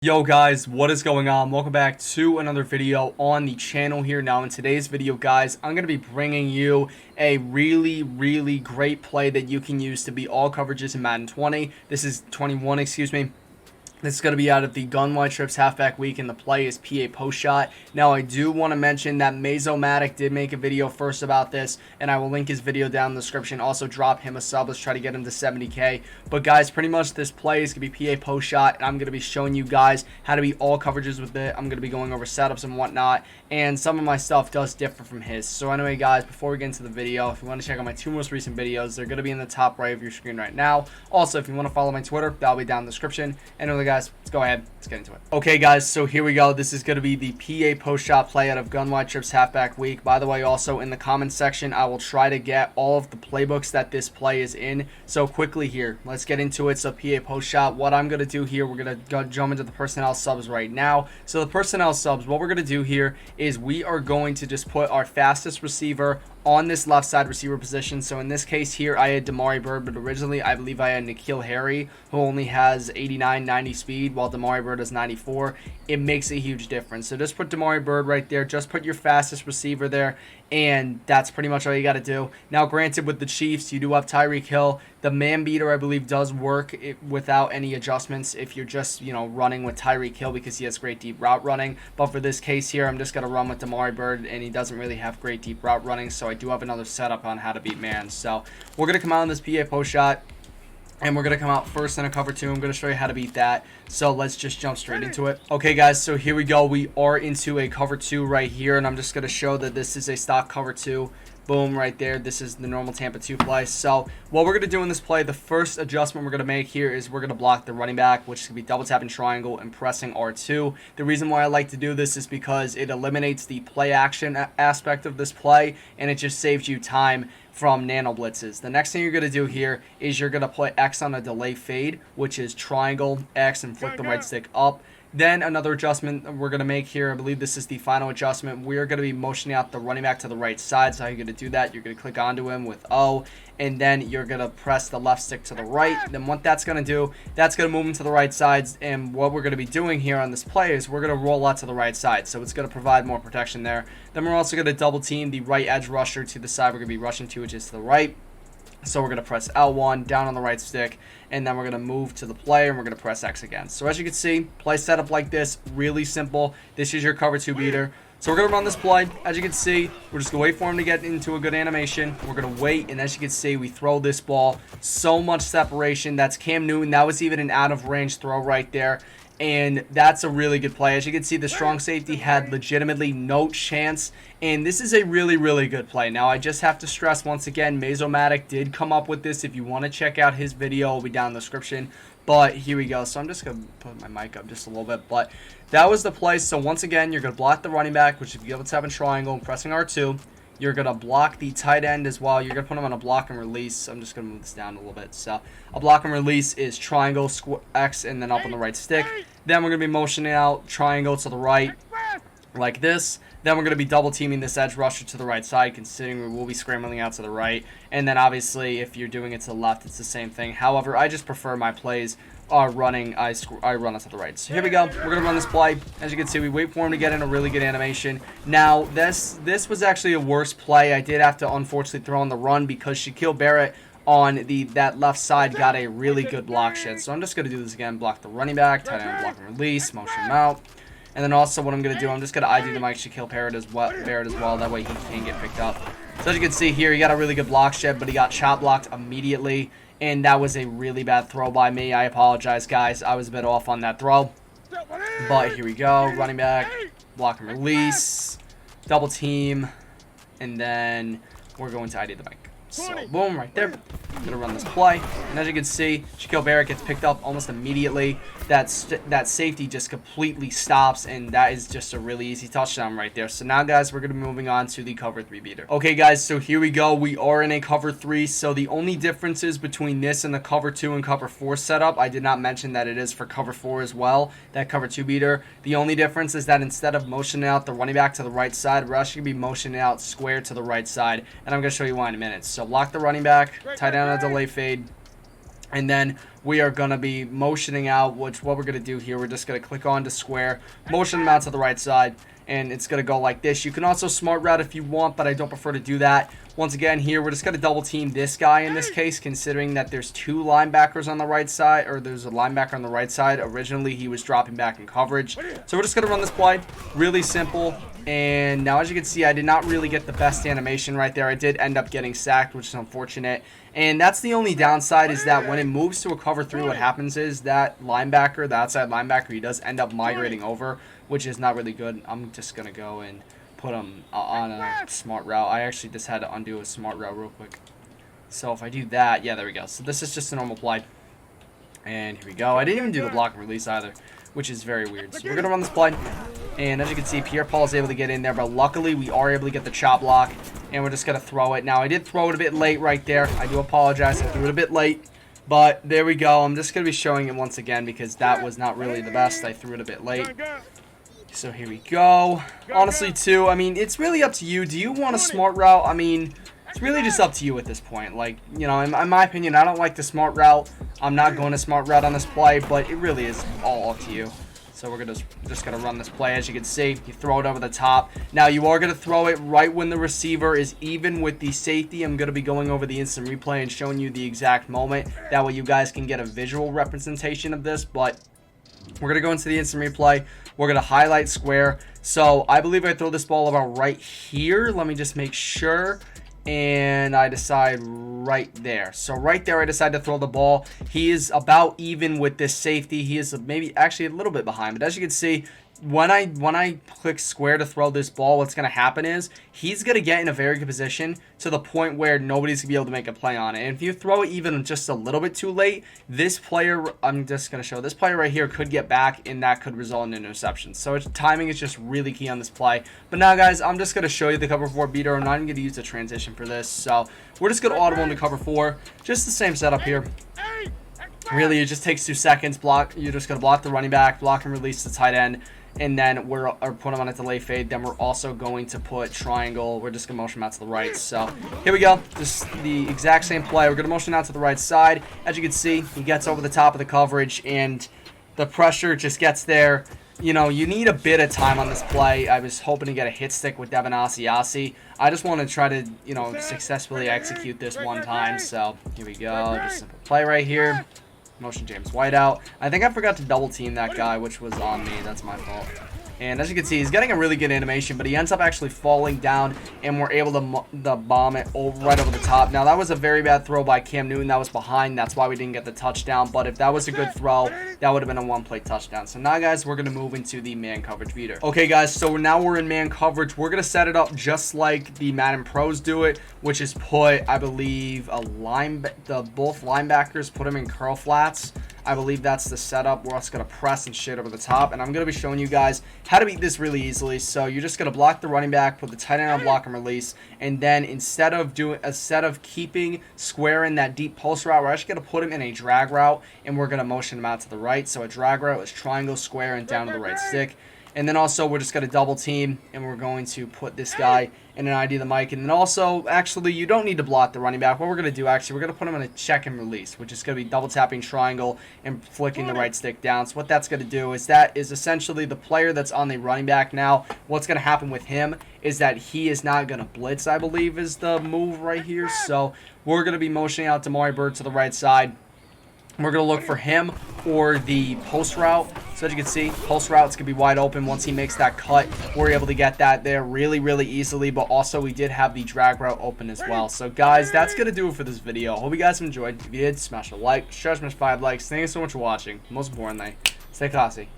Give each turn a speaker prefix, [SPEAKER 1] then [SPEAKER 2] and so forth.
[SPEAKER 1] Yo guys, what is going on? Welcome back to another video on the channel here. Now in today's video guys, I'm going to be bringing you a really great play that you can use to beat all coverages in Madden 20. This is 21, excuse me. This is going to be out of the Gun Wide Trips Halfback Week, and the play is PA Post Shot. Now, I do want to mention that Mazomatic did make a video first about this, and I will link his video down in the description. Also, drop him a sub. Let's try to get him to 70K. But, guys, pretty much this play is going to be PA Post Shot, and I'm going to be showing you guys how to beat all coverages with it. I'm going to be going over setups and whatnot, and some of my stuff does differ from his. So, anyway, guys, before we get into the video, if you want to check out my two most recent videos, they're going to be in the top right of your screen right now. Also, if you want to follow my Twitter, that'll be down in the description. Anyway, guys, let's go ahead. Let's get into it. Okay, guys, so here we go. This is going to be the PA Post Shot play out of Gun Wide Trips Halfback Week. By the way, also in the comments section, I will try to get all of the playbooks that this play is in. So quickly here, let's get into it. So PA Post Shot, what I'm going to do here, we're going to jump into the personnel subs right now. So the personnel subs, what we're going to do here is we are going to just put our fastest receiver on this left side receiver position. So in this case here, I had Damari Bird, but originally I believe I had N'Keal Harry, who only has 89, 90 speed, while Damari Bird has 94. It makes a huge difference. So just put Damari Bird right there. Just put your fastest receiver there, and that's pretty much all you got to do. Now, granted, with the Chiefs, you do have Tyreek Hill. The man beater, I believe, does work without any adjustments if you're just, running with Tyreek Hill because he has great deep route running. But for this case here, I'm just going to run with Damari Bird, and he doesn't really have great deep route running, so I do have another setup on how to beat man. So we're going to come out on this PA Post Shot, and we're going to come out first in a cover 2. I'm going to show you how to beat that. So let's just jump straight into it. Okay, guys, so here we go. We are into a cover 2 right here, and I'm just going to show that this is a stock cover 2. Boom, right there. This is the normal Tampa 2 play. So what we're going to do in this play, the first adjustment we're going to make here is we're going to block the running back, which is going to be double tapping triangle and pressing R2. The reason why I like to do this is because it eliminates the play action aspect of this play, and it just saves you time from nano blitzes. The next thing you're going to do here is you're going to put X on a delay fade, which is triangle, X, and flick the right stick up. Then another adjustment we're going to make here, I believe this is the final adjustment, we're going to be motioning out the running back to the right side. So how you're going to do that, you're going to click onto him with O, and then you're going to press the left stick to the right. Then what that's going to do, that's going to move him to the right sides, and what we're going to be doing here on this play is we're going to roll out to the right side, so it's going to provide more protection there. Then we're also going to double team the right edge rusher to the side we're going to be rushing to, which is to the right. So we're going to press L1 down on the right stick, and then we're going to move to the play, and we're going to press X again. So as you can see, play setup like this, really simple. This is your cover 2 beater. So we're going to run this play. As you can see, we're just going to wait for him to get into a good animation. We're going to wait, and as you can see, we throw this ball. So much separation. That's Cam Newton. That was even an out-of-range throw right there. And that's a really good play. As you can see, the strong safety had legitimately no chance. And this is a really good play. Now, I just have to stress once again, Mazomatic did come up with this. If you want to check out his video, it'll be down in the description. But here we go. So I'm just going to put my mic up just a little bit. But that was the play. So once again, you're going to block the running back, which if you have a tapping triangle and pressing R2. You're going to block the tight end as well. You're going to put him on a block and release. I'm just going to move this down a little bit. So a block and release is triangle, X, and then up on the right stick. Then we're going to be motioning out triangle to the right like this. Then we're going to be double teaming this edge rusher to the right side, considering we will be scrambling out to the right. And then obviously if you're doing it to the left, it's the same thing. However, I just prefer my plays are running, I run it to the right. So here we go. We're going to run this play. As you can see, we wait for him to get in a really good animation. Now, this was actually a worse play. I did have to unfortunately throw on the run because Shaquille Barrett on that left side got a really good block shed. So I'm just going to do this again. Block the running back, tight end, block and release, motion him out. And then also what I'm going to do, I'm just going to ID the Mike Shaquille Barrett as well. That way he can get picked up. So as you can see here, he got a really good block shed, but he got chop blocked immediately. And that was a really bad throw by me. I apologize, guys. I was a bit off on that throw. But here we go. Running back, block and release, double team, and then we're going to ID the Mike. So, boom, right there. I'm going to run this play. And as you can see, Shaquille Barrett gets picked up almost immediately. That safety just completely stops, and that is just a really easy touchdown right there. So now, guys, we're going to be moving on to the cover 3 beater. Okay, guys, so here we go. We are in a cover 3. So the only differences between this and the cover 2 and cover 4 setup, I did not mention that it is for cover 4 as well, that cover 2 beater. The only difference is that instead of motioning out the running back to the right side, we're actually going to be motioning out square to the right side. And I'm going to show you why in a minute. So block the running back, tight end on a delay fade. And then we are going to be motioning out, which what we're going to do here, we're just going to click on to square, motion them out to the right side, and it's going to go like this. You can also smart route if you want, but I don't prefer to do that. Once again, here, we're just going to double team this guy in this case, considering that there's 2 linebackers on the right side, or there's a linebacker on the right side. Originally, he was dropping back in coverage. So we're just going to run this play. Really simple. And now, as you can see, I did not really get the best animation right there. I did end up getting sacked, which is unfortunate. And that's the only downside, is that when it moves to a cover 3, what happens is that linebacker, the outside linebacker, he does end up migrating over, which is not really good. I'm just going to go and put him on a smart route. I actually just had to undo a smart route real quick. So if I do that, yeah, there we go. So this is just a normal play. And here we go. I didn't even do the block and release either, which is very weird. So we're going to run this play. And as you can see, Pierre-Paul is able to get in there, but luckily we are able to get the chop block. And we're just going to throw it. Now, I did throw it a bit late right there. I do apologize. I threw it a bit late. But there we go. I'm just going to be showing it once again because that was not really the best. I threw it a bit late. So here we go. Honestly, too, I mean, it's really up to you. Do you want a smart route? I mean, it's really just up to you at this point. Like, you know, in my opinion, I don't like the smart route. I'm not going to smart route on this play, but it really is all up to you. So we're just gonna run this play. As you can see, you throw it over the top. Now you are gonna throw it right when the receiver is even with the safety. I'm gonna be going over the instant replay and showing you the exact moment. That way you guys can get a visual representation of this. But we're gonna go into the instant replay. We're gonna highlight square. So I believe I throw this ball about right here. Let me just make sure. And I decide right there. So right there, I decide to throw the ball. He is about even with this safety. He is maybe actually a little bit behind. But as you can see, when I click square to throw this ball, what's going to happen is he's going to get in a very good position to the point where nobody's going to be able to make a play on it. And if you throw it even just a little bit too late, this player, I'm just going to show this player right here could get back, and that could result in an interception. So timing is just really key on this play. But now, guys, I'm just going to show you the cover 4 beater. I'm not even going to use a transition for this. So we're just going to audible into cover 4. Just the same setup here. Really, it just takes 2 seconds. You're just going to block the running back, block and release the tight end. And then we're put them on a delay fade. Then we're also going to put triangle. We're just going to motion out to the right. So here we go. Just the exact same play. We're going to motion out to the right side. As you can see, he gets over the top of the coverage, and the pressure just gets there. You know, you need a bit of time on this play. I was hoping to get a hit stick with Devin Asiasi. I just want to try to, you know, successfully execute this one time. So here we go. Just simple play right here. Motion James White out. I think I forgot to double team that guy, which was on me. That's my fault. And as you can see, he's getting a really good animation, but he ends up actually falling down, and we're able to bomb it right over the top. Now, that was a very bad throw by Cam Newton. That was behind. That's why we didn't get the touchdown. But if that was a good throw, that would have been a one-play touchdown. So now, guys, we're going to move into the man coverage beater. Okay, guys, so now we're in man coverage. We're going to set it up just like the Madden Pros do it, which is put, I believe, both linebackers, put them in curl flats. I believe that's the setup. We're also going to press and shit over the top. And I'm going to be showing you guys how to beat this really easily. So you're just going to block the running back, put the tight end on block and release. And then instead of keeping square in that deep post route, we're actually going to put him in a drag route. And we're going to motion him out to the right. So a drag route is triangle, square, and down to the right stick. And then also we're just going to double team, and we're going to put this guy in an ID the mic. And then also, actually, you don't need to block the running back. What we're going to do, actually, we're going to put him in a check and release, which is going to be double tapping triangle and flicking the right stick down. So what that's going to do is that is essentially the player that's on the running back now. What's going to happen with him is that he is not going to blitz, I believe, is the move right here. So we're going to be motioning out Damari Bird to the right side. We're going to look for him or the post route. So as you can see, post route's going to be wide open. Once he makes that cut, we're able to get that there really, really easily. But also, we did have the drag route open as well. So, guys, that's going to do it for this video. Hope you guys enjoyed. If you did, smash a like. Smash 5 likes. Thank you so much for watching. Most importantly, stay classy.